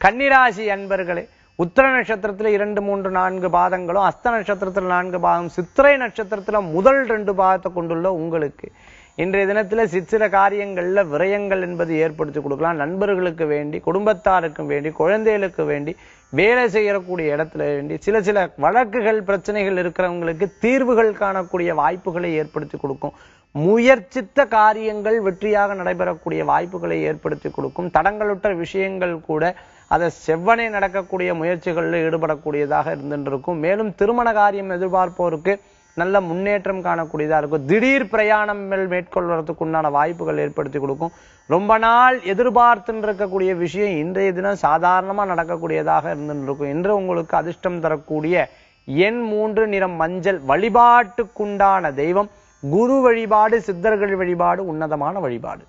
கன்னிராசி அன்பர்களே, உத்திர நட்சத்திரத்துல 2, 3, 4 பாதங்களும், அஸ்த நட்சத்திரத்துல 4 பாதம், சித்திரை நட்சத்திரத்துல முதல் 2 பாதத்தை கொண்டுள்ள உங்களுக்கு இன்றைய தினத்துல சிற்சில காரியங்கள்ல விரயங்கள் என்பது ஏற்படுத்தி கொடுக்கலாம். நண்பர்களுக்கு வேண்டி, குடும்பத்தாருக்கும் வேண்டி, குழந்தைகளுக்கு வேண்டி, வேலை செய்யக்கூடிய இடத்துல வேண்டி, சில வழக்குகள் பிரச்சனைகள் இருக்கிறவங்களுக்கு தீர்வுகள் காணக்கூடிய வாய்ப்புகளை ஏற்படுத்தி கொடுக்கும். முயற்சித்த காரியங்கள் வெற்றியாக நடைபெறக்கூடிய வாய்ப்புகளை ஏற்படுத்தி கொடுக்கும். தடங்களுற்ற விஷயங்கள் கூட அதை செவ்வனே நடக்கக்கூடிய முயற்சிகளில் ஈடுபடக்கூடியதாக இருந்துருக்கும். மேலும் திருமண காரியம் எதிர்பார்ப்போருக்கு நல்ல முன்னேற்றம் காணக்கூடியதாக இருக்கும். திடீர் பிரயாணம் மேற்கொள்வதற்கு உண்டான வாய்ப்புகள் ஏற்படுத்தி கொடுக்கும். ரொம்ப நாள் எதிர்பார்த்துன்னு இருக்கக்கூடிய விஷயம் இன்றைய தினம் சாதாரணமா நடக்கக்கூடியதாக இருந்துருக்கும். இன்று உங்களுக்கு அதிர்ஷ்டம் தரக்கூடிய எண் 3, நிறம் மஞ்சள். வழிபாட்டுக்குண்டான தெய்வம் குரு வழிபாடு, சித்தர்கள் வழிபாடு, உன்னதமான வழிபாடு.